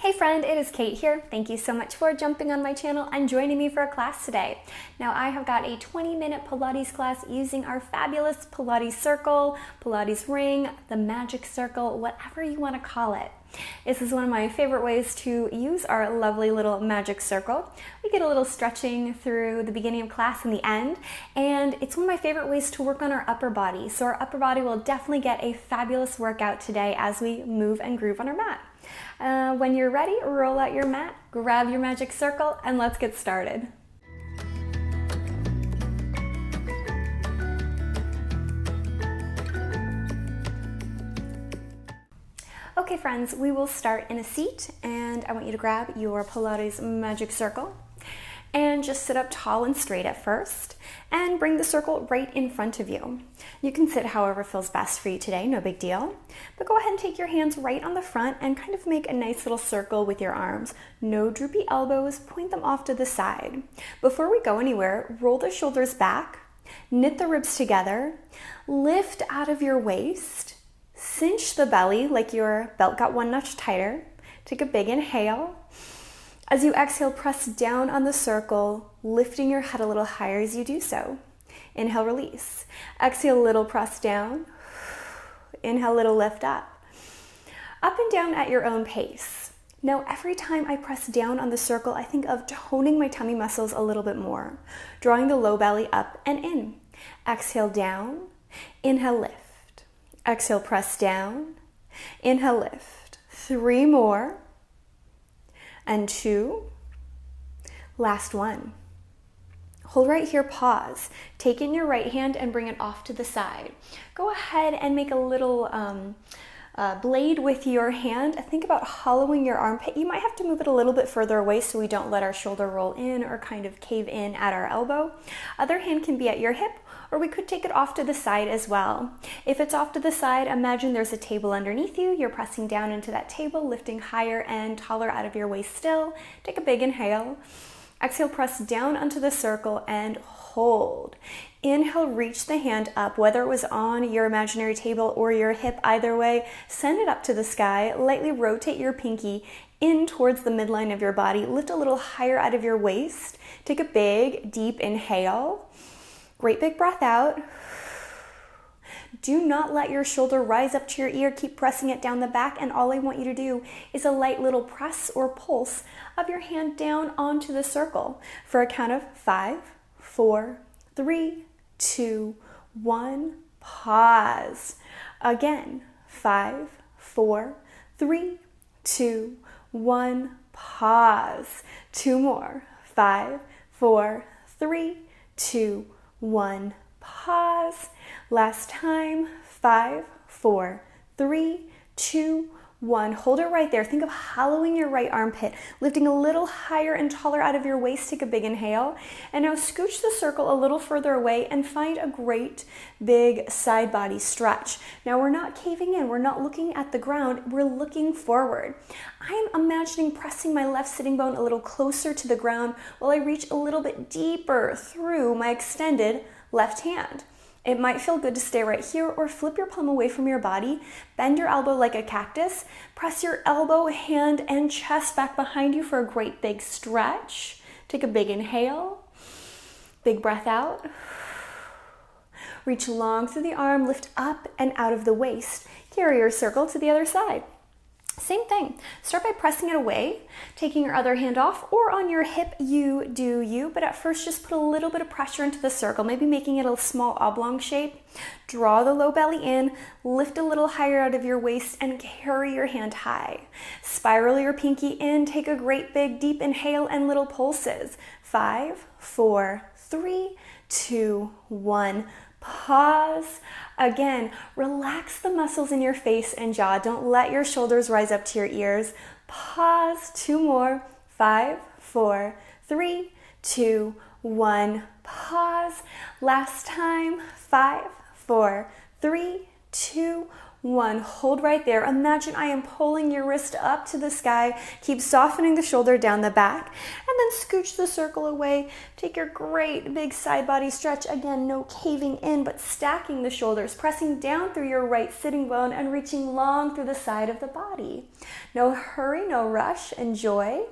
Hey friend, it is Kate here. Thank you so much for jumping on my channel and joining me for a class today. Now I have got a 20-minute Pilates class using our fabulous Pilates circle, Pilates ring, the magic circle, whatever you want to call it. This is one of my favorite ways to use our lovely little magic circle. We get a little stretching through the beginning of class and the end, and it's one of my favorite ways to work on our upper body. So our upper body will definitely get a fabulous workout today as we move and groove on our mat. When you're ready, roll out your mat, grab your magic circle, and let's get started. Okay friends, we will start in a seat, and I want you to grab your Pilates magic circle and just sit up tall and straight at first and bring the circle right in front of you. You can sit however feels best for you today, no big deal. But go ahead and take your hands right on the front and kind of make a nice little circle with your arms. No droopy elbows, point them off to the side. Before we go anywhere, roll the shoulders back, knit the ribs together, lift out of your waist, cinch the belly like your belt got one notch tighter. Take a big inhale. As you exhale, press down on the circle, lifting your head a little higher as you do so. Inhale, release. Exhale, little press down. Inhale, little lift up. Up and down at your own pace. Now, every time I press down on the circle, I think of toning my tummy muscles a little bit more, drawing the low belly up and in. Exhale, down. Inhale, lift. Exhale, press down. Inhale, lift. 3 more. And 2. Last one. Hold right here, pause. Take in your right hand and bring it off to the side. Go ahead and make a little blade with your hand. Think about hollowing your armpit. You might have to move it a little bit further away so we don't let our shoulder roll in or kind of cave in at our elbow. Other hand can be at your hip, or we could take it off to the side as well. If it's off to the side, imagine there's a table underneath you. You're pressing down into that table, lifting higher and taller out of your waist still. Take a big inhale. Exhale, press down onto the circle and hold. Inhale, reach the hand up, whether it was on your imaginary table or your hip, either way, send it up to the sky. Lightly rotate your pinky in towards the midline of your body. Lift a little higher out of your waist. Take a big, deep inhale. Great big breath out. Do not let your shoulder rise up to your ear. Keep pressing it down the back, and all I want you to do is a light little press or pulse of your hand down onto the circle for a count of 5, 4, 3, 2, 1. Pause. Again, 5, 4, 3, 2, 1. Pause. 2 more. 5, 4, 3, 2, 1. Pause. Last time. 5, 4, 3, 2, 1. Hold it right there. Think of hollowing your right armpit, lifting a little higher and taller out of your waist. Take a big inhale. And now scooch the circle a little further away and find a great big side body stretch. Now we're not caving in. We're not looking at the ground. We're looking forward. I'm imagining pressing my left sitting bone a little closer to the ground while I reach a little bit deeper through my extended left hand. It might feel good to stay right here or flip your palm away from your body. Bend your elbow like a cactus. Press your elbow, hand, and chest back behind you for a great big stretch. Take a big inhale. Big breath out. Reach long through the arm, lift up and out of the waist. Carry your circle to the other side. Same thing. Start by pressing it away, taking your other hand off, or on your hip, you do you, but at first just put a little bit of pressure into the circle, maybe making it a small oblong shape. Draw the low belly in, lift a little higher out of your waist, and carry your hand high. Spiral your pinky in, take a great big deep inhale and little pulses. 5, 4, 3, 2, 1. Pause. Again, relax the muscles in your face and jaw. Don't let your shoulders rise up to your ears. Pause. 2 more. 5, 4, 3, 2, 1. Pause. Last time. 5, 4, 3, 2, 1. Hold right there. Imagine I am pulling your wrist up to the sky. Keep softening the shoulder down the back, and then scooch the circle away. Take your great big side body stretch. Again, no caving in, but stacking the shoulders, pressing down through your right sitting bone and reaching long through the side of the body. No hurry, no rush. Enjoy.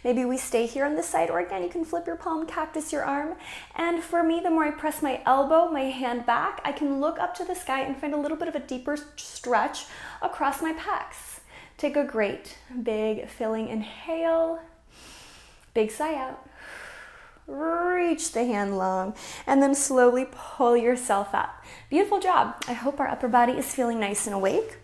Maybe we stay here on this side, or again, you can flip your palm, cactus your arm. And for me, the more I press my elbow, my hand back, I can look up to the sky and find a little bit of a deeper stretch across my pecs. Take a great big filling inhale, big sigh out. Reach the hand long, and then slowly pull yourself up. Beautiful job. I hope our upper body is feeling nice and awake.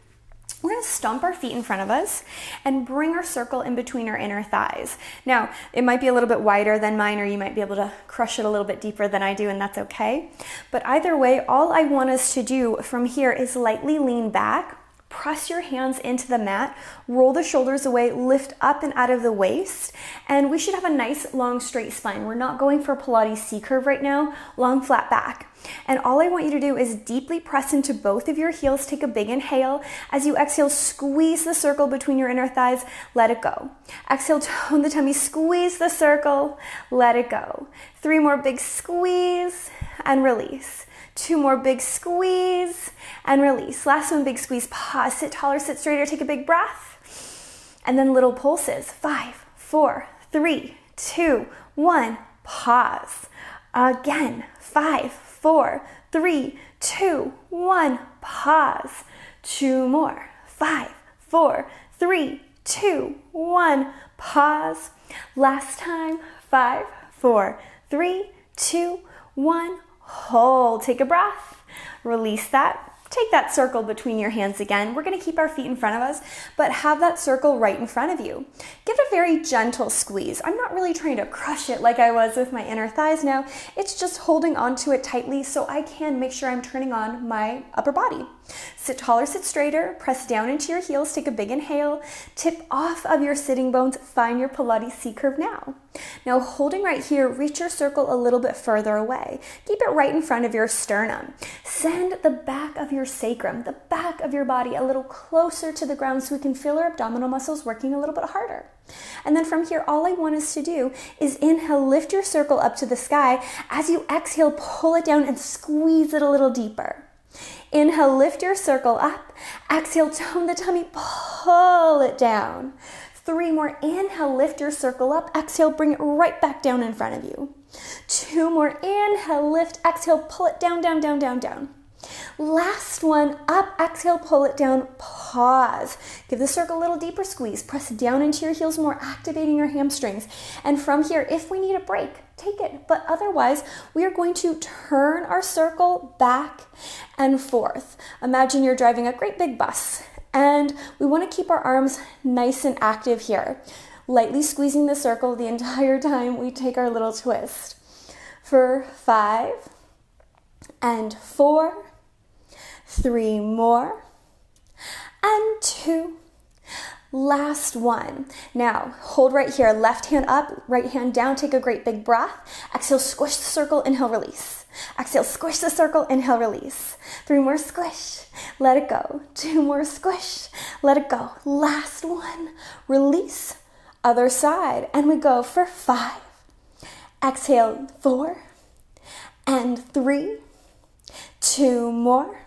We're going to stomp our feet in front of us and bring our circle in between our inner thighs. Now, it might be a little bit wider than mine, or you might be able to crush it a little bit deeper than I do, and that's okay. But either way, all I want us to do from here is lightly lean back, press your hands into the mat, roll the shoulders away, lift up and out of the waist, and we should have a nice long straight spine. We're not going for Pilates C Curve right now, long flat back. And all I want you to do is deeply press into both of your heels. Take a big inhale. As you exhale, squeeze the circle between your inner thighs. Let it go. Exhale, tone the tummy, squeeze the circle. Let it go. 3 more big squeeze and release. 2 more big squeeze and release. Last one, big squeeze. Pause, sit taller, sit straighter, take a big breath. And then little pulses. 5, 4, 3, 2, 1. Pause. Again. 5, 4, 3, 2, 1. Pause. 2 more. 5, 4, 3, 2, 1. Pause. Last time. 5, 4, 3, 2, 1. Hold. Take a breath. Release that. Take that circle between your hands again. We're going to keep our feet in front of us, but have that circle right in front of you. Give it a very gentle squeeze. I'm not really trying to crush it like I was with my inner thighs now. It's just holding onto it tightly so I can make sure I'm turning on my upper body. Sit taller, sit straighter, press down into your heels, take a big inhale, tip off of your sitting bones, find your Pilates C Curve now. Now holding right here, reach your circle a little bit further away. Keep it right in front of your sternum. Send the back of your sacrum, the back of your body a little closer to the ground so we can feel our abdominal muscles working a little bit harder. And then from here, all I want us to do is inhale, lift your circle up to the sky. As you exhale, pull it down and squeeze it a little deeper. Inhale, lift your circle up. Exhale, tone the tummy, pull it down. 3 more. Inhale, lift your circle up. Exhale, bring it right back down in front of you. 2 more. Inhale, lift. Exhale, pull it down, down, down, down, down. Last one. Up. Exhale, pull it down. Pause. Give the circle a little deeper squeeze. Press down into your heels more, activating your hamstrings. And from here, if we need a break, take it. But otherwise, we are going to turn our circle back and forth. Imagine you're driving a great big bus, and we want to keep our arms nice and active here, lightly squeezing the circle the entire time we take our little twist. For 5 and 4, 3 more, and 2. Last one. Now, hold right here. Left hand up, right hand down. Take a great big breath. Exhale, squish the circle. Inhale, release. Exhale, squish the circle. Inhale, release. 3 more, squish. Let it go. 2 more, squish. Let it go. Last one. Release. Other side. And we go for 5. Exhale, 4 and 3. 2 more.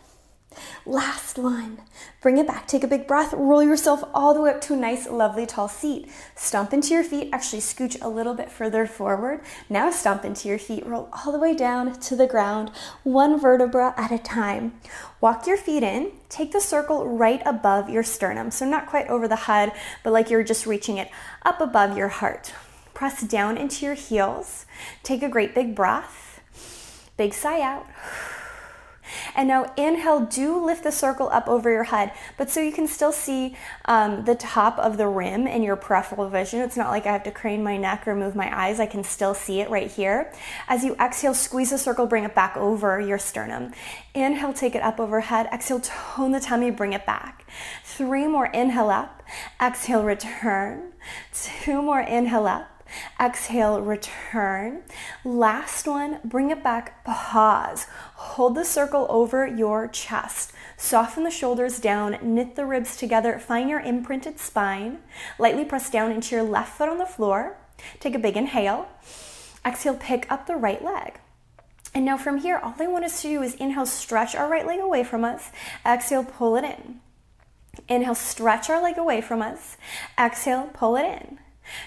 Last one. Bring it back. Take a big breath. Roll yourself all the way up to a nice, lovely, tall seat. Stomp into your feet. Actually scooch a little bit further forward. Now stomp into your feet. Roll all the way down to the ground, 1 vertebra at a time. Walk your feet in. Take the circle right above your sternum. So not quite over the head, but like you're just reaching it up above your heart. Press down into your heels. Take a great big breath. Big sigh out. And now inhale, do lift the circle up over your head, but so you can still see the top of the rim in your peripheral vision. It's not like I have to crane my neck or move my eyes. I can still see it right here. As you exhale, squeeze the circle, bring it back over your sternum. Inhale, take it up overhead. Exhale, tone the tummy, bring it back. 3 more, inhale up. Exhale, return. 2 more, inhale up. Exhale, return. Last one, bring it back, pause. Hold the circle over your chest. Soften the shoulders down, knit the ribs together, find your imprinted spine. Lightly press down into your left foot on the floor. Take a big inhale. Exhale, pick up the right leg. And now from here, all I want us to do is inhale, stretch our right leg away from us. Exhale, pull it in. Inhale, stretch our leg away from us. Exhale, pull it in.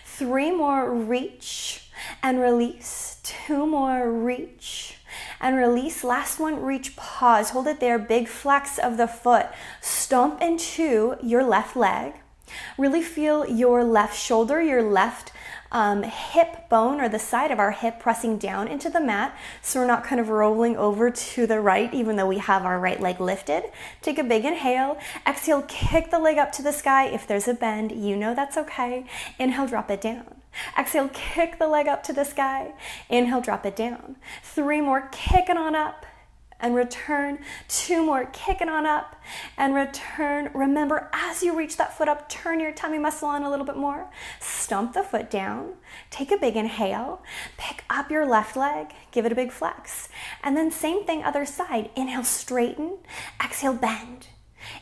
3 more, reach and release. 2 more, reach and release. Last one, reach, pause. Hold it there, big flex of the foot. Stomp into your left leg. Really feel your left shoulder, your left hip bone or the side of our hip pressing down into the mat, so we're not kind of rolling over to the right even though we have our right leg lifted. Take a big inhale. Exhale, kick the leg up to the sky. If there's a bend, you know that's okay. Inhale, drop it down. Exhale, kick the leg up to the sky. Inhale, drop it down. 3 more, kick it on up and return. 2 more, kick it on up and return. Remember, as you reach that foot up, turn your tummy muscle on a little bit more. Stomp the foot down. Take a big inhale. Pick up your left leg. Give it a big flex. And then same thing, other side. Inhale, straighten. Exhale, bend.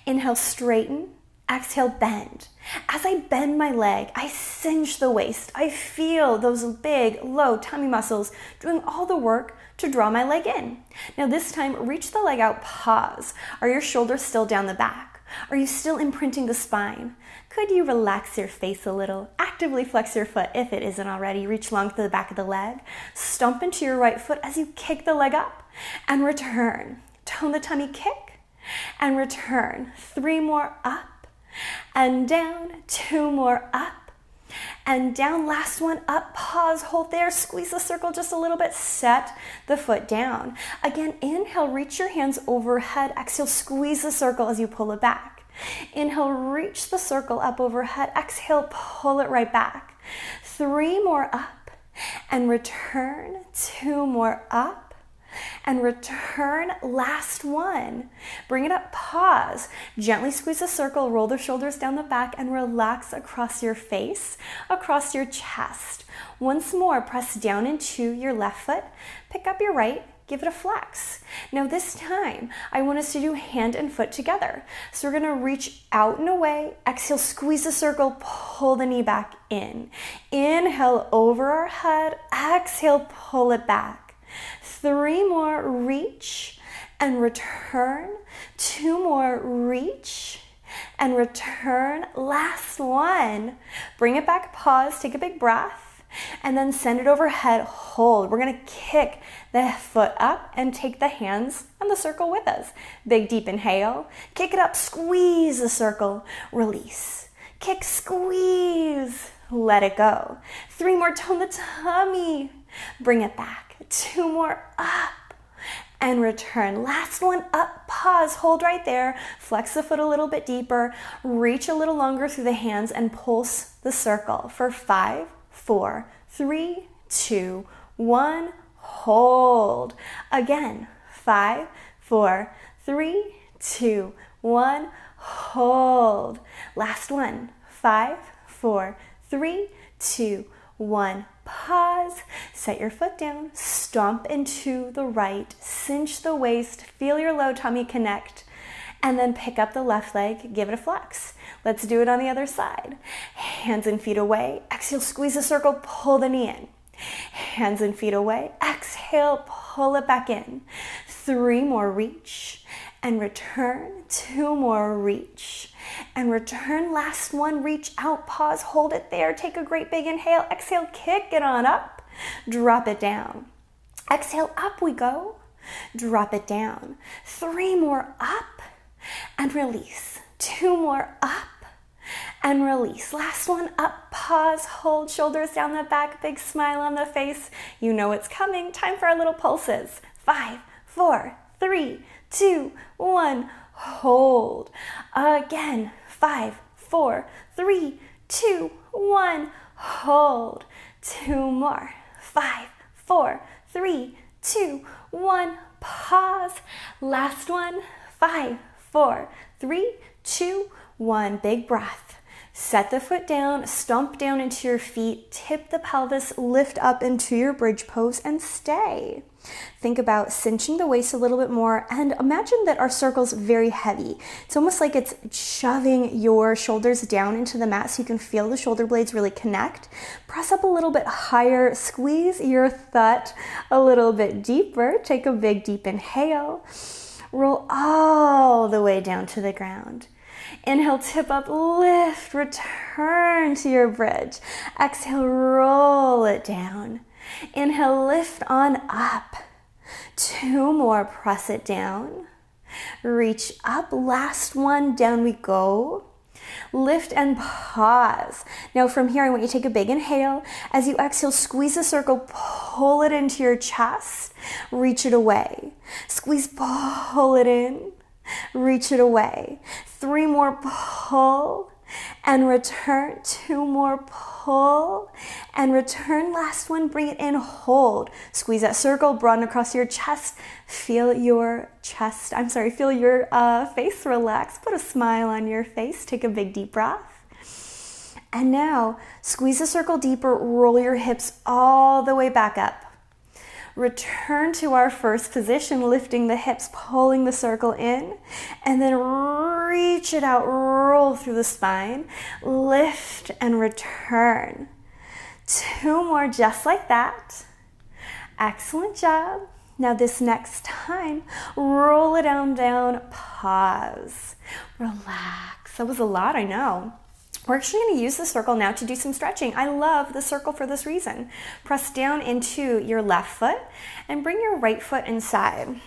Inhale, straighten. Exhale, bend. As I bend my leg, I cinch the waist. I feel those big, low tummy muscles doing all the work to draw my leg in. Now this time, reach the leg out, pause. Are your shoulders still down the back? Are you still imprinting the spine? Could you relax your face a little? Actively flex your foot if it isn't already. Reach long to the back of the leg. Stomp into your right foot as you kick the leg up and return. Tone the tummy, kick and return. 3 more, up and down. 2 more, up and down. Last one, up, pause, hold there, squeeze the circle just a little bit, set the foot down. Again, inhale, reach your hands overhead. Exhale, squeeze the circle as you pull it back. Inhale, reach the circle up overhead. Exhale, pull it right back. 3 more, up and return. 2 more, up and return. Last one. Bring it up, pause. Gently squeeze the circle, roll the shoulders down the back and relax across your face, across your chest. Once more, press down into your left foot. Pick up your right, give it a flex. Now this time, I want us to do hand and foot together. So we're gonna reach out and away. Exhale, squeeze the circle, pull the knee back in. Inhale, over our head. Exhale, pull it back. 3 more, reach and return. 2 more, reach and return. Last one. Bring it back, pause, take a big breath, and then send it overhead, hold. We're gonna kick the foot up and take the hands and the circle with us. Big deep inhale, kick it up, squeeze the circle, release. Kick, squeeze, let it go. 3 more, tone the tummy, bring it back. 2 more, up and return. Last one, up, pause, hold right there. Flex the foot a little bit deeper. Reach a little longer through the hands and pulse the circle for 5, 4, 3, 2, 1. Hold. Again, 5, 4, 3, 2, 1. Hold. Last one, 5, 4, 3, 2, 1. Pause, set your foot down, stomp into the right, cinch the waist, feel your low tummy connect, and then pick up the left leg, give it a flex. Let's do it on the other side. Hands and feet away. Exhale, squeeze the circle, pull the knee in. Hands and feet away. Exhale, pull it back in. 3 more, reach and return. 2 more, reach and return. Last one, reach out, pause, hold it there. Take a great big inhale. Exhale, kick it on up. Drop it down. Exhale, up we go. Drop it down. 3 more, up and release. 2 more, up and release. Last one, up, pause, hold, shoulders down the back, big smile on the face. You know it's coming. Time for our little pulses. 5, 4, 3, 2, 1. Hold. Again. 5, 4, 3, 2, 1. Hold. 2 more. 5, 4, 3, 2, 1. Pause. Last one. 5, 4, 3, 2, 1. Big breath. Set the foot down, stomp down into your feet, tip the pelvis, lift up into your bridge pose, and stay. Think about cinching the waist a little bit more, and imagine that our circle's very heavy. It's almost like it's shoving your shoulders down into the mat so you can feel the shoulder blades really connect. Press up a little bit higher, squeeze your thud a little bit deeper. Take a big deep inhale. Roll all the way down to the ground. Inhale, tip up, lift, return to your bridge. Exhale, roll it down. Inhale, lift on up. 2 more, press it down. Reach up, last one, down we go. Lift and pause. Now from here, I want you to take a big inhale. As you exhale, squeeze the circle, pull it into your chest, reach it away. Squeeze, pull it in, reach it away. 3 more, pull and return. 2 more, pull and return. Last one, bring it in, hold. Squeeze that circle, broaden across your chest. Feel your face relax. Put a smile on your face. Take a big deep breath. And now, squeeze the circle deeper, roll your hips all the way back up. Return to our first position, lifting the hips, pulling the circle in, and then reach it out, roll through the spine, lift and return. 2 more just like that. Excellent job. Now this next time, roll it down, pause, relax. That was a lot, I know. We're actually going to use the circle now to do some stretching. I love the circle for this reason. Press down into your left foot and bring your right foot inside.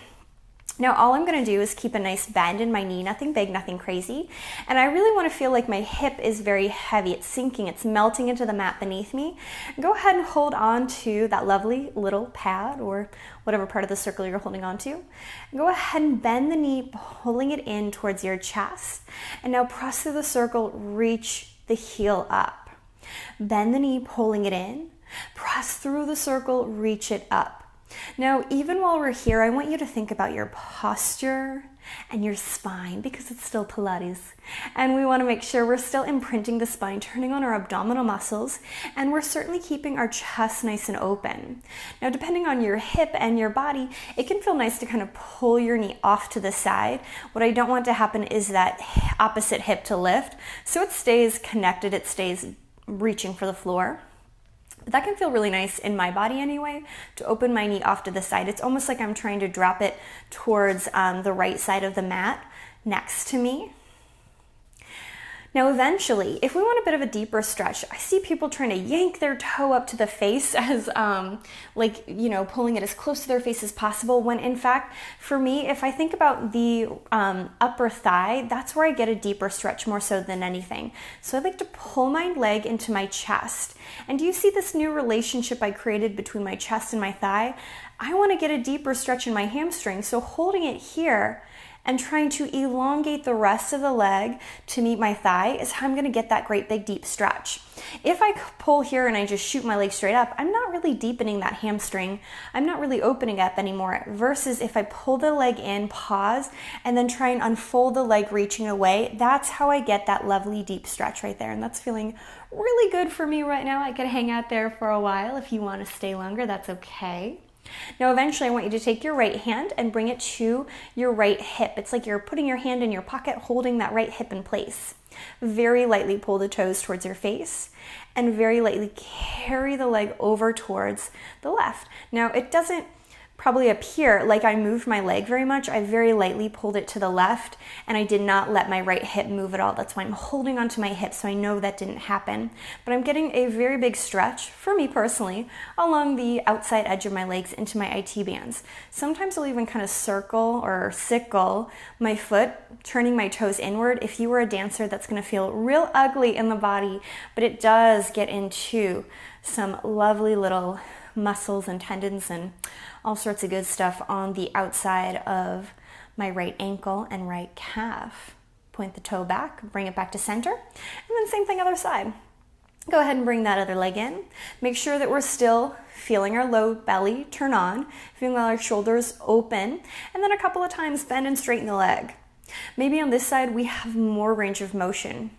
Now all I'm going to do is keep a nice bend in my knee, nothing big, nothing crazy. And I really want to feel like my hip is very heavy. It's sinking, it's melting into the mat beneath me. Go ahead and hold on to that lovely little pad or whatever part of the circle you're holding on to. Go ahead and bend the knee, pulling it in towards your chest. And now press through the circle, reach the heel up. Bend the knee, pulling it in. Press through the circle, reach it up. Now, even while we're here, I want you to think about your posture and your spine because it's still Pilates. And we want to make sure we're still imprinting the spine, turning on our abdominal muscles, and we're certainly keeping our chest nice and open. Now, depending on your hip and your body, it can feel nice to kind of pull your knee off to the side. What I don't want to happen is that opposite hip to lift, so it stays connected, it stays reaching for the floor. But that can feel really nice in my body anyway, to open my knee off to the side. It's almost like I'm trying to drop it towards the right side of the mat next to me. Now eventually, if we want a bit of a deeper stretch, I see people trying to yank their toe up to the face as pulling it as close to their face as possible, when in fact, for me, if I think about the upper thigh, that's where I get a deeper stretch more so than anything. So I like to pull my leg into my chest. And do you see this new relationship I created between my chest and my thigh? I want to get a deeper stretch in my hamstring, so holding it here and trying to elongate the rest of the leg to meet my thigh is how I'm going to get that great big deep stretch. If I pull here and I just shoot my leg straight up, I'm not really deepening that hamstring. I'm not really opening up anymore, versus if I pull the leg in, pause, and then try and unfold the leg reaching away, that's how I get that lovely deep stretch right there. And that's feeling really good for me right now. I could hang out there for a while. If you want to stay longer, that's okay. Now eventually I want you to take your right hand and bring it to your right hip. It's like you're putting your hand in your pocket, holding that right hip in place. Very lightly pull the toes towards your face and very lightly carry the leg over towards the left. Now it doesn't probably appear like I moved my leg very much. I very lightly pulled it to the left and I did not let my right hip move at all. That's why I'm holding onto my hip, so I know that didn't happen. But I'm getting a very big stretch, for me personally, along the outside edge of my legs into my IT bands. Sometimes I'll even kind of circle or sickle my foot, turning my toes inward. If you were a dancer, that's going to feel real ugly in the body, but it does get into some lovely little muscles and tendons and all sorts of good stuff on the outside of my right ankle and right calf. Point the toe back, bring it back to center, and then same thing other side. Go ahead and bring that other leg in. Make sure that we're still feeling our low belly turn on, feeling our shoulders open, and then a couple of times bend and straighten the leg. Maybe on this side we have more range of motion.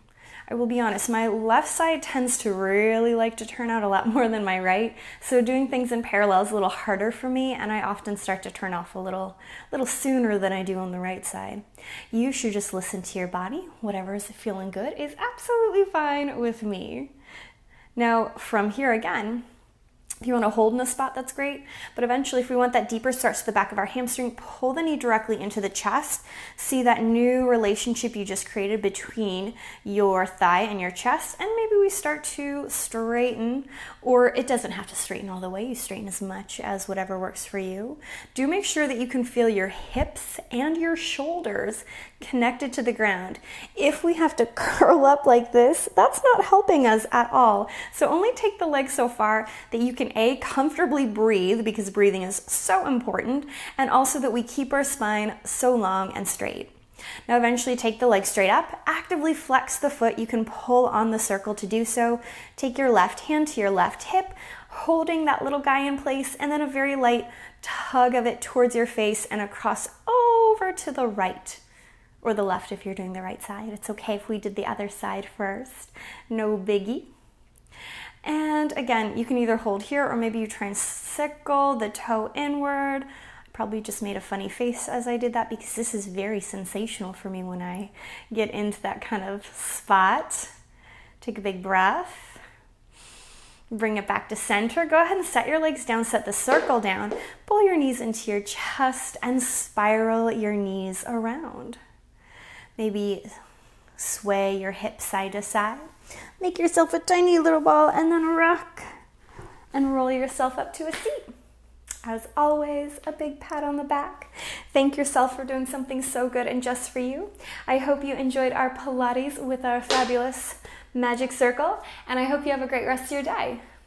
I will be honest, my left side tends to really like to turn out a lot more than my right, so doing things in parallel is a little harder for me, and I often start to turn off a little sooner than I do on the right side. You should just listen to your body. Whatever is feeling good is absolutely fine with me. Now, from here again, if you want to hold in a spot, that's great. But eventually, if we want that deeper stretch to the back of our hamstring, pull the knee directly into the chest. See that new relationship you just created between your thigh and your chest. And maybe we start to straighten, or it doesn't have to straighten all the way. You straighten as much as whatever works for you. Do make sure that you can feel your hips and your shoulders connected to the ground. If we have to curl up like this, that's not helping us at all. So only take the leg so far that you can comfortably breathe, because breathing is so important, and also that we keep our spine so long and straight. Now eventually take the leg straight up, actively flex the foot. You can pull on the circle to do so. Take your left hand to your left hip, holding that little guy in place, and then a very light tug of it towards your face and across over to the right. Or the left if you're doing the right side. It's okay if we did the other side first. No biggie. And again, you can either hold here or maybe you try and sickle the toe inward. I probably just made a funny face as I did that, because this is very sensational for me when I get into that kind of spot. Take a big breath. Bring it back to center. Go ahead and set your legs down, set the circle down. Pull your knees into your chest and spiral your knees around. Maybe sway your hips side to side. Make yourself a tiny little ball and then rock and roll yourself up to a seat. As always, a big pat on the back. Thank yourself for doing something so good and just for you. I hope you enjoyed our Pilates with our fabulous magic circle, and I hope you have a great rest of your day.